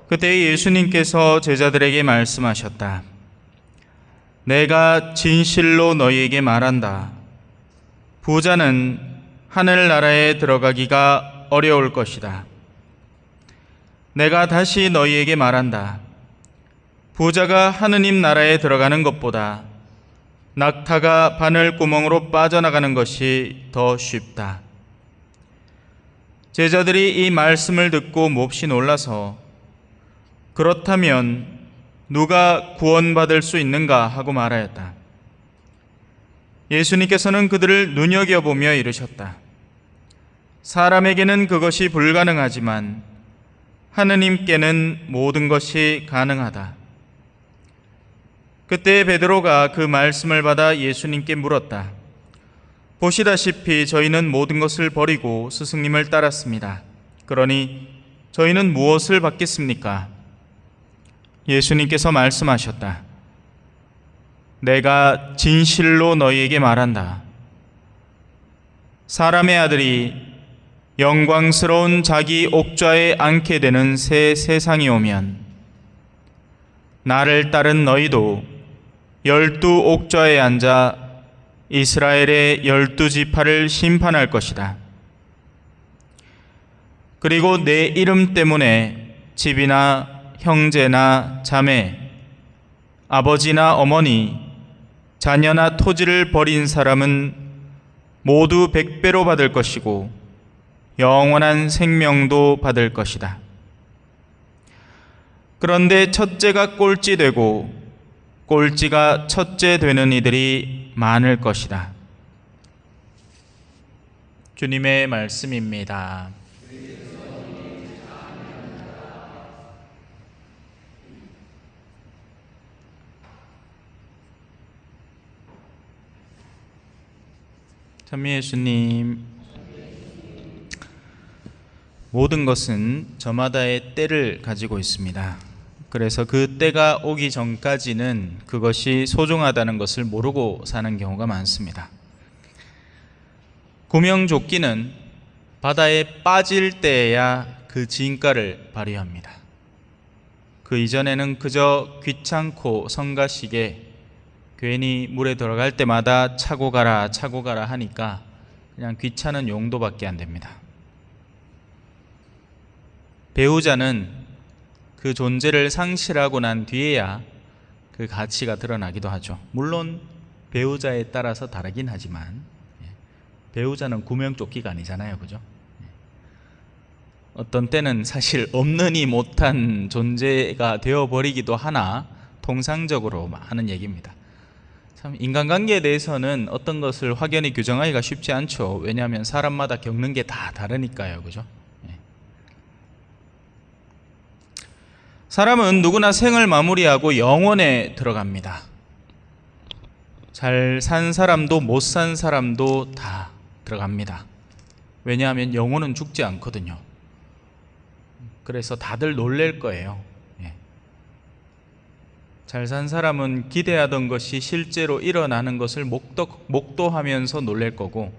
그때 예수님께서 제자들에게 말씀하셨다. 내가 진실로 너희에게 말한다. 부자는 하늘나라에 들어가기가 어려울 것이다. 내가 다시 너희에게 말한다. 부자가 하느님 나라에 들어가는 것보다 낙타가 바늘구멍으로 빠져나가는 것이 더 쉽다. 제자들이 이 말씀을 듣고 몹시 놀라서 그렇다면 누가 구원받을 수 있는가 하고 말하였다. 예수님께서는 그들을 눈여겨보며 이르셨다. 사람에게는 그것이 불가능하지만 하느님께는 모든 것이 가능하다. 그때 베드로가 그 말씀을 받아 예수님께 물었다. 보시다시피 저희는 모든 것을 버리고 스승님을 따랐습니다. 그러니 저희는 무엇을 받겠습니까? 예수님께서 말씀하셨다. 내가 진실로 너희에게 말한다. 사람의 아들이 영광스러운 자기 옥좌에 앉게 되는 새 세상이 오면 나를 따른 너희도 12 옥좌에 앉아 이스라엘의 12지파를 심판할 것이다. 그리고 내 이름 때문에 집이나 형제나 자매, 아버지나 어머니, 자녀나 토지를 버린 사람은 모두 100배로 받을 것이고 영원한 생명도 받을 것이다. 그런데 첫째가 꼴찌 되고 꼴찌가 첫째 되는 이들이 많을 것이다. 주님의 말씀입니다. 찬미 예수님, 모든 것은 저마다의 때를 가지고 있습니다. 그래서 그 때가 오기 전까지는 그것이 소중하다는 것을 모르고 사는 경우가 많습니다. 구명조끼는 바다에 빠질 때에야 그 진가를 발휘합니다. 그 이전에는 그저 귀찮고 성가시게 괜히 물에 들어갈 때마다 차고 가라 하니까 그냥 귀찮은 용도밖에 안 됩니다. 배우자는 그 존재를 상실하고 난 뒤에야 그 가치가 드러나기도 하죠. 물론 배우자에 따라서 다르긴 하지만 배우자는 구명조끼가 아니잖아요, 그죠? 어떤 때는 사실 없느니 못한 존재가 되어버리기도 하나 통상적으로 하는 얘기입니다. 참 인간관계에 대해서는 어떤 것을 확연히 규정하기가 쉽지 않죠. 왜냐하면 사람마다 겪는 게 다 다르니까요, 그죠? 사람은 누구나 생을 마무리하고 영원에 들어갑니다. 잘 산 사람도 못 산 사람도 다 들어갑니다. 왜냐하면 영혼은 죽지 않거든요. 그래서 다들 놀랄 거예요. 잘 산 사람은 기대하던 것이 실제로 일어나는 것을 목도하면서 놀랄 거고,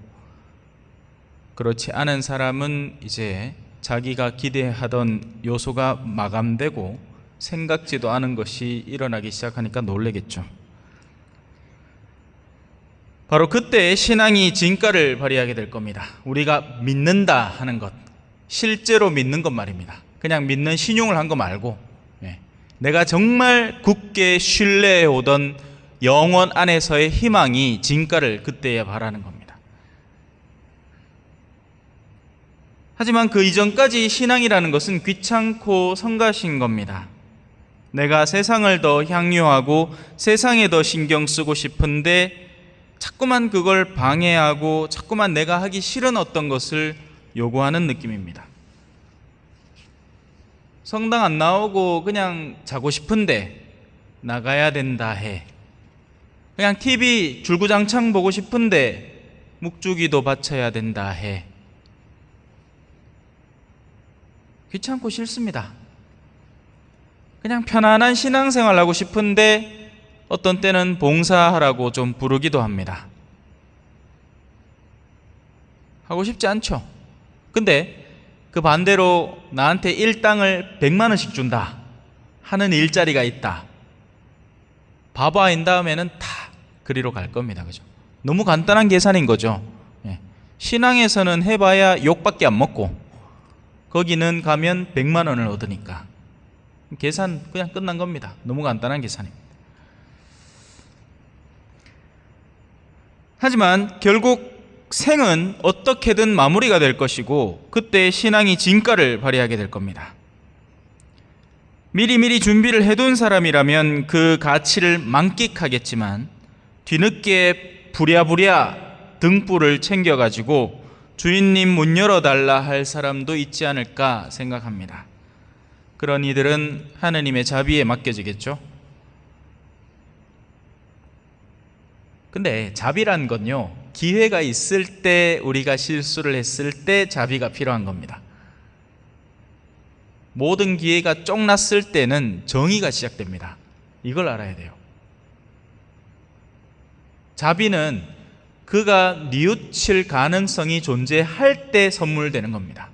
그렇지 않은 사람은 이제 자기가 기대하던 요소가 마감되고 생각지도 않은 것이 일어나기 시작하니까 놀라겠죠. 바로 그때 신앙이 진가를 발휘하게 될 겁니다. 우리가 믿는다 하는 것, 실제로 믿는 것 말입니다. 그냥 믿는 신용을 한 거 말고 내가 정말 굳게 신뢰해 오던 영원 안에서의 희망이 진가를 그때야 바라는 겁니다. 하지만 그 이전까지 신앙이라는 것은 귀찮고 성가신 겁니다. 내가 세상을 더 향유하고 세상에 더 신경 쓰고 싶은데 자꾸만 그걸 방해하고 자꾸만 내가 하기 싫은 어떤 것을 요구하는 느낌입니다. 성당 안 나오고 그냥 자고 싶은데 나가야 된다 해. 그냥 TV 줄구장창 보고 싶은데 묵주기도 바쳐야 된다 해. 귀찮고 싫습니다. 그냥 편안한 신앙생활 하고 싶은데 어떤 때는 봉사하라고 좀 부르기도 합니다. 하고 싶지 않죠. 근데 그 반대로 나한테 일당을 100만 원씩 준다. 하는 일자리가 있다. 바바인 다음에는 다 그리로 갈 겁니다. 그죠? 너무 간단한 계산인 거죠. 예. 신앙에서는 해봐야 욕밖에 안 먹고 거기는 가면 100만 원을 얻으니까 계산 그냥 끝난 겁니다. 너무 간단한 계산입니다. 하지만 결국 생은 어떻게든 마무리가 될 것이고 그때 신앙이 진가를 발휘하게 될 겁니다. 미리미리 준비를 해둔 사람이라면 그 가치를 만끽하겠지만 뒤늦게 부랴부랴 등불을 챙겨가지고 주인님 문 열어달라 할 사람도 있지 않을까 생각합니다. 그런 이들은 하느님의 자비에 맡겨지겠죠. 근데 자비란 건요, 기회가 있을 때 우리가 실수를 했을 때 자비가 필요한 겁니다. 모든 기회가 쫑났을 때는 정의가 시작됩니다. 이걸 알아야 돼요. 자비는 그가 뉘우칠 가능성이 존재할 때 선물되는 겁니다.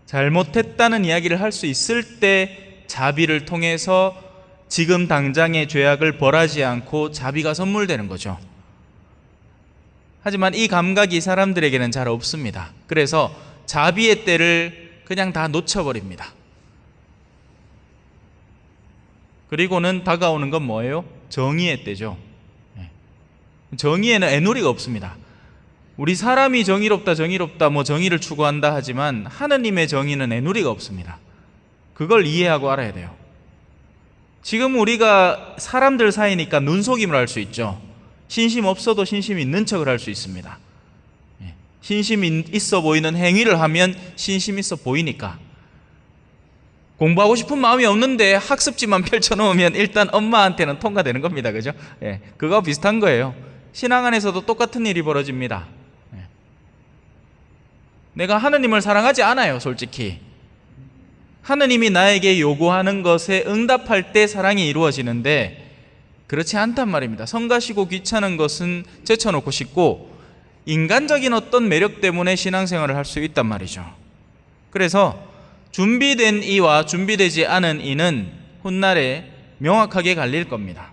잘못했다는 이야기를 할 수 있을 때 자비를 통해서 지금 당장의 죄악을 벌하지 않고 자비가 선물되는 거죠. 하지만 이 감각이 사람들에게는 잘 없습니다. 그래서 자비의 때를 그냥 다 놓쳐버립니다. 그리고는 다가오는 건 뭐예요? 정의의 때죠. 정의에는 애누리가 없습니다. 우리 사람이 정의롭다 뭐 정의를 추구한다 하지만 하느님의 정의는 애누리가 없습니다. 그걸 이해하고 알아야 돼요. 지금 우리가 사람들 사이니까 눈속임을 할 수 있죠. 신심 없어도 신심 있는 척을 할 수 있습니다. 신심 있어 보이는 행위를 하면 신심 있어 보이니까. 공부하고 싶은 마음이 없는데 학습지만 펼쳐놓으면 일단 엄마한테는 통과되는 겁니다. 그죠? 그거 비슷한 거예요. 신앙 안에서도 똑같은 일이 벌어집니다. 내가 하느님을 사랑하지 않아요, 솔직히. 하느님이 나에게 요구하는 것에 응답할 때 사랑이 이루어지는데 그렇지 않단 말입니다. 성가시고 귀찮은 것은 제쳐놓고 싶고 인간적인 어떤 매력 때문에 신앙생활을 할 수 있단 말이죠. 그래서 준비된 이와 준비되지 않은 이는 훗날에 명확하게 갈릴 겁니다.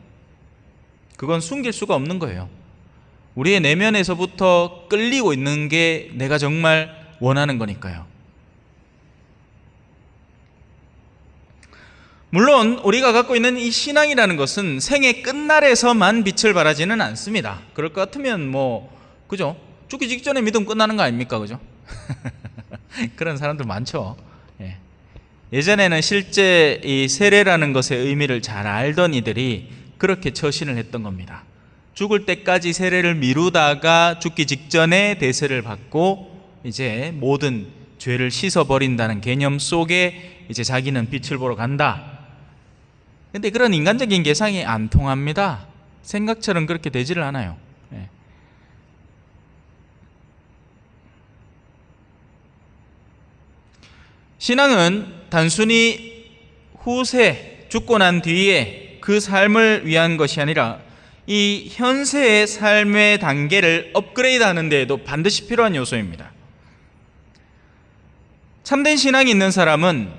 그건 숨길 수가 없는 거예요. 우리의 내면에서부터 끌리고 있는 게 내가 정말 원하는 거니까요. 물론 우리가 갖고 있는 이 신앙이라는 것은 생의 끝날에서만 빛을 발하지는 않습니다. 그럴 것 같으면 그죠? 죽기 직전에 믿음 끝나는 거 아닙니까? 그죠? 그런 사람들 많죠. 예전에는 실제 이 세례라는 것의 의미를 잘 알던 이들이 그렇게 처신을 했던 겁니다. 죽을 때까지 세례를 미루다가 죽기 직전에 대세를 받고 이제 모든 죄를 씻어버린다는 개념 속에 이제 자기는 빛을 보러 간다. 근데 그런 인간적인 계산이 안 통합니다. 생각처럼 그렇게 되지를 않아요. 신앙은 단순히 후세, 죽고 난 뒤에 그 삶을 위한 것이 아니라 이 현세의 삶의 단계를 업그레이드하는 데에도 반드시 필요한 요소입니다. 참된 신앙이 있는 사람은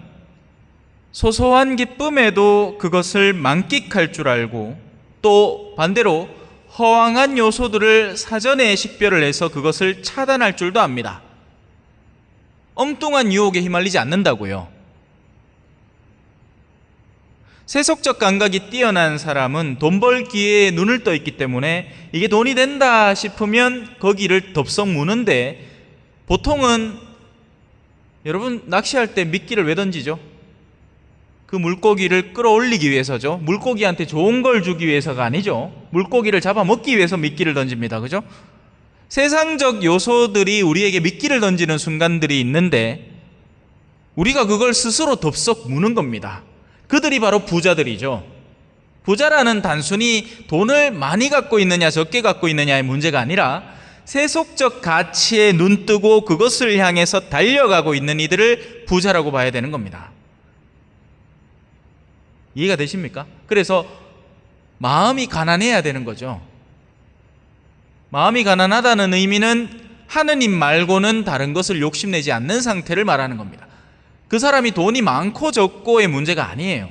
소소한 기쁨에도 그것을 만끽할 줄 알고 또 반대로 허황한 요소들을 사전에 식별을 해서 그것을 차단할 줄도 압니다. 엉뚱한 유혹에 휘말리지 않는다고요. 세속적 감각이 뛰어난 사람은 돈 벌 기회에 눈을 떠 있기 때문에 이게 돈이 된다 싶으면 거기를 덥석 무는데 보통은 여러분 낚시할 때 미끼를 왜 던지죠? 그 물고기를 끌어올리기 위해서죠. 물고기한테 좋은 걸 주기 위해서가 아니죠. 물고기를 잡아먹기 위해서 미끼를 던집니다. 그죠? 세상적 요소들이 우리에게 미끼를 던지는 순간들이 있는데 우리가 그걸 스스로 덥석 무는 겁니다. 그들이 바로 부자들이죠. 부자라는 단순히 돈을 많이 갖고 있느냐 적게 갖고 있느냐의 문제가 아니라 세속적 가치에 눈뜨고 그것을 향해서 달려가고 있는 이들을 부자라고 봐야 되는 겁니다. 이해가 되십니까? 그래서 마음이 가난해야 되는 거죠. 마음이 가난하다는 의미는 하느님 말고는 다른 것을 욕심내지 않는 상태를 말하는 겁니다. 그 사람이 돈이 많고 적고의 문제가 아니에요.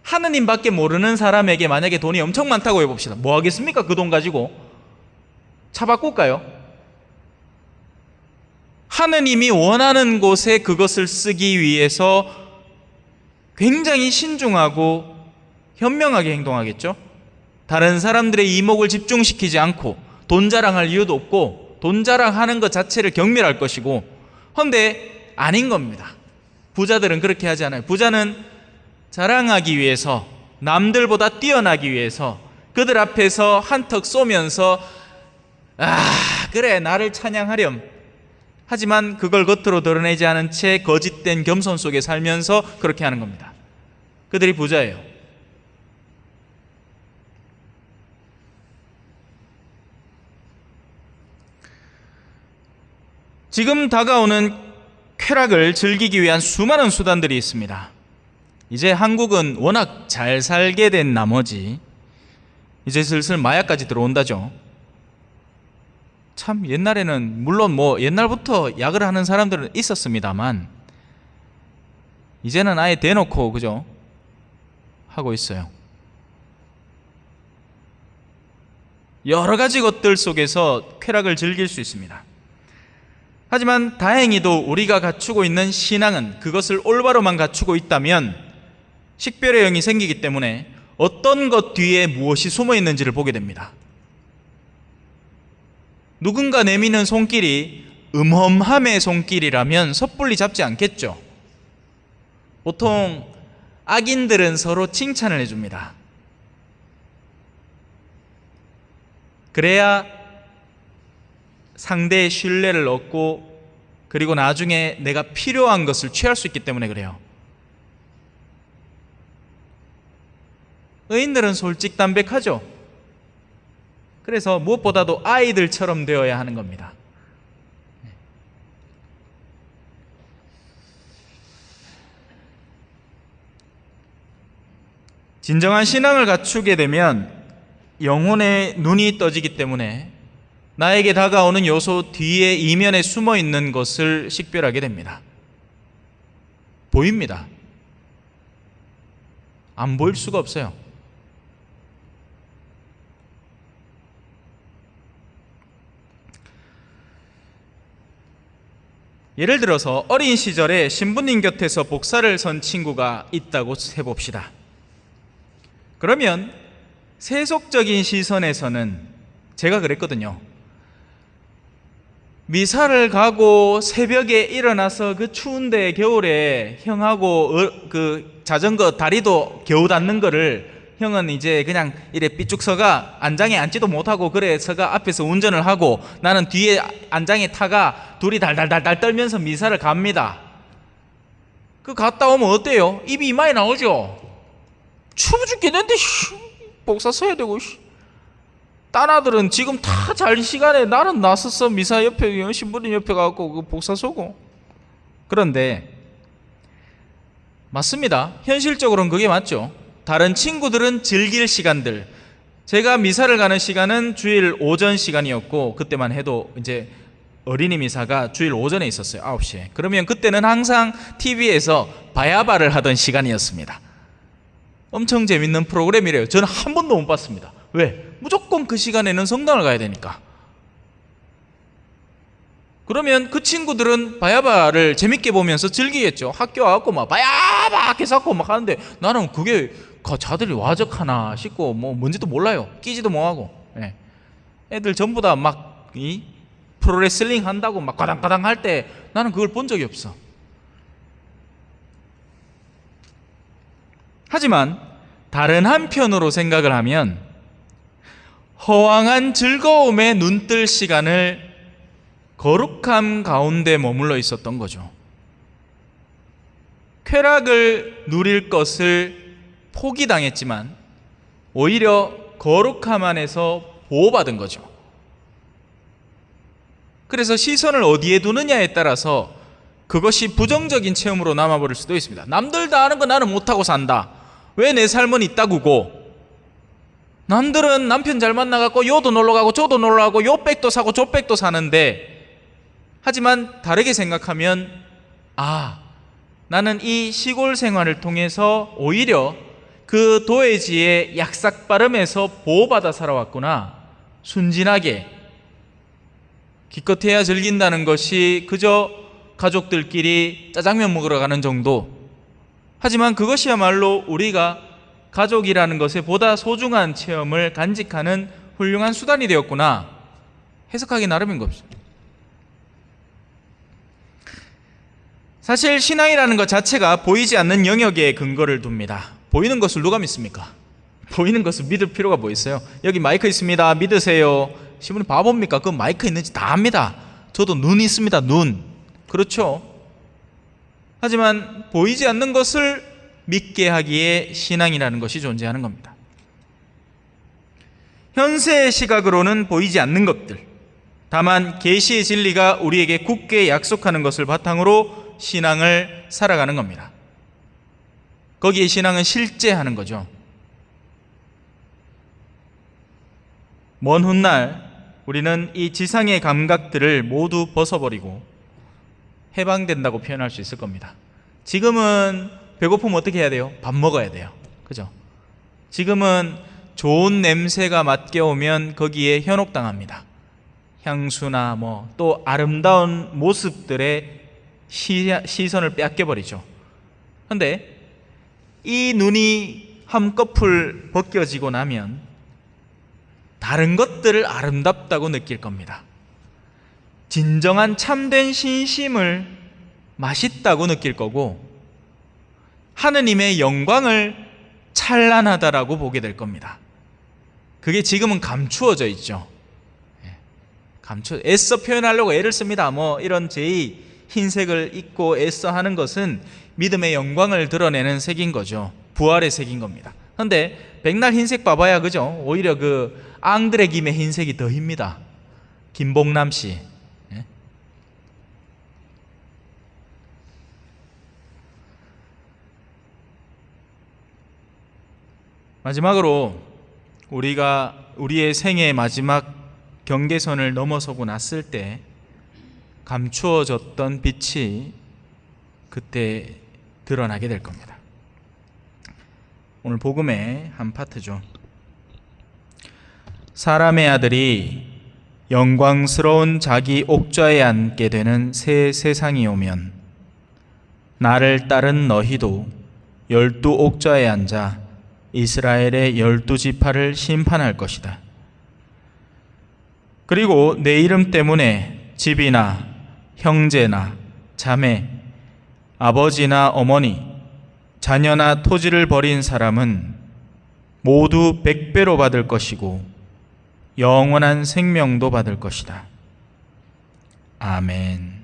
하느님밖에 모르는 사람에게 만약에 돈이 엄청 많다고 해봅시다. 뭐 하겠습니까? 그 돈 가지고 차 바꿀까요? 하느님이 원하는 곳에 그것을 쓰기 위해서 굉장히 신중하고 현명하게 행동하겠죠. 다른 사람들의 이목을 집중시키지 않고 돈 자랑할 이유도 없고 돈 자랑하는 것 자체를 경멸할 것이고. 그런데 아닌 겁니다. 부자들은 그렇게 하지 않아요. 부자는 자랑하기 위해서, 남들보다 뛰어나기 위해서 그들 앞에서 한턱 쏘면서 그래 나를 찬양하렴. 하지만 그걸 겉으로 드러내지 않은 채 거짓된 겸손 속에 살면서 그렇게 하는 겁니다. 그들이 부자예요. 지금 다가오는 쾌락을 즐기기 위한 수많은 수단들이 있습니다. 이제 한국은 워낙 잘 살게 된 나머지 이제 슬슬 마약까지 들어온다죠. 참 옛날에는 물론 옛날부터 약을 하는 사람들은 있었습니다만 이제는 아예 대놓고 그죠? 하고 있어요. 여러 가지 것들 속에서 쾌락을 즐길 수 있습니다. 하지만 다행히도 우리가 갖추고 있는 신앙은 그것을 올바로만 갖추고 있다면 식별의 영이 생기기 때문에 어떤 것 뒤에 무엇이 숨어 있는지를 보게 됩니다. 누군가 내미는 손길이 음험함의 손길이라면 섣불리 잡지 않겠죠. 보통 악인들은 서로 칭찬을 해줍니다. 그래야 상대의 신뢰를 얻고 그리고 나중에 내가 필요한 것을 취할 수 있기 때문에 그래요. 의인들은 솔직담백하죠. 그래서 무엇보다도 아이들처럼 되어야 하는 겁니다. 진정한 신앙을 갖추게 되면 영혼의 눈이 떠지기 때문에 나에게 다가오는 요소 뒤에 이면에 숨어 있는 것을 식별하게 됩니다. 보입니다. 안 보일 수가 없어요. 예를 들어서 어린 시절에 신부님 곁에서 복사를 선 친구가 있다고 해봅시다. 그러면 세속적인 시선에서는 제가 그랬거든요. 미사를 가고 새벽에 일어나서 그 추운데 겨울에 형하고 그 자전거 다리도 겨우 닿는 거를 형은 이제 그냥 이래 삐쭉 서가 안장에 앉지도 못하고 그래 서가 앞에서 운전을 하고 나는 뒤에 안장에 타가 둘이 달달달달 떨면서 미사를 갑니다. 그 갔다 오면 어때요? 입이 이마에 나오죠? 추워 죽겠는데 복사 서야 되고. 딴 아들은 지금 다 잘 시간에 나는 나섰어. 미사 옆에 신부님 옆에 가고 그 복사 서고. 그런데 맞습니다. 현실적으로는 그게 맞죠. 다른 친구들은 즐길 시간들, 제가 미사를 가는 시간은 주일 오전 시간이었고 그때만 해도 이제 어린이 미사가 주일 오전에 있었어요. 9시에. 그러면 그때는 항상 TV에서 바야바를 하던 시간이었습니다. 엄청 재밌는 프로그램이래요. 저는 한 번도 못 봤습니다. 왜? 무조건 그 시간에는 성당을 가야 되니까. 그러면 그 친구들은 바야바를 재밌게 보면서 즐기겠죠. 학교 와갖고 막 바야바 해서 막 하는데 나는 그게 자들이 와적하나 싶고 뭔지도 몰라요. 끼지도 뭐하고. 예. 애들 전부 다 막 프로레슬링 한다고 막 가당가당 할 때 나는 그걸 본 적이 없어. 하지만 다른 한편으로 생각을 하면 허황한 즐거움에 눈뜰 시간을 거룩함 가운데 머물러 있었던 거죠. 쾌락을 누릴 것을 포기당했지만 오히려 거룩함 안에서 보호받은 거죠. 그래서 시선을 어디에 두느냐에 따라서 그것이 부정적인 체험으로 남아버릴 수도 있습니다. 남들 다 하는 거 나는 못하고 산다. 왜 내 삶은 이따구고? 남들은 남편 잘 만나갖고 요도 놀러가고 저도 놀러가고 요 백도 사고 저 백도 사는데, 하지만 다르게 생각하면 나는 이 시골 생활을 통해서 오히려 그 도회지의 약삭빠름에서 보호받아 살아왔구나. 순진하게 기껏해야 즐긴다는 것이 그저 가족들끼리 짜장면 먹으러 가는 정도. 하지만 그것이야말로 우리가 가족이라는 것에 보다 소중한 체험을 간직하는 훌륭한 수단이 되었구나. 해석하기 나름인 것입니다. 사실 신앙이라는 것 자체가 보이지 않는 영역에 근거를 둡니다. 보이는 것을 누가 믿습니까? 보이는 것을 믿을 필요가 뭐 있어요? 여기 마이크 있습니다. 믿으세요. 신부님 바보입니까? 그 마이크 있는지 다 압니다. 저도 눈 있습니다. 눈. 그렇죠? 하지만 보이지 않는 것을 믿게 하기에 신앙이라는 것이 존재하는 겁니다. 현세의 시각으로는 보이지 않는 것들, 다만 계시의 진리가 우리에게 굳게 약속하는 것을 바탕으로 신앙을 살아가는 겁니다. 거기에 신앙은 실제 하는 거죠. 먼 훗날 우리는 이 지상의 감각들을 모두 벗어버리고 해방된다고 표현할 수 있을 겁니다. 지금은 배고프면 어떻게 해야 돼요? 밥 먹어야 돼요. 그죠? 지금은 좋은 냄새가 맡게 오면 거기에 현혹당합니다. 향수나 또 아름다운 모습들의 시선을 빼앗겨버리죠. 그런데 이 눈이 한꺼풀 벗겨지고 나면 다른 것들을 아름답다고 느낄 겁니다. 진정한 참된 신심을 맛있다고 느낄 거고 하느님의 영광을 찬란하다라고 보게 될 겁니다. 그게 지금은 감추어져 있죠. 애써 표현하려고 애를 씁니다. 이런 제의 흰색을 입고 애써 하는 것은 믿음의 영광을 드러내는 색인 거죠. 부활의 색인 겁니다. 그런데 백날 흰색 봐봐야 그죠? 오히려 그 앙드레 김의 흰색이 더 힙니다. 김봉남 씨. 마지막으로 우리의 생애의 마지막 경계선을 넘어서고 났을 때 감추어졌던 빛이 그때 드러나게 될 겁니다. 오늘 복음의 한 파트죠. 사람의 아들이 영광스러운 자기 옥좌에 앉게 되는 새 세상이 오면 나를 따른 너희도 12 옥좌에 앉아 이스라엘의 12지파를 심판할 것이다. 그리고 내 이름 때문에 집이나 형제나 자매, 아버지나 어머니, 자녀나 토지를 버린 사람은 모두 100배로 받을 것이고 영원한 생명도 받을 것이다. 아멘.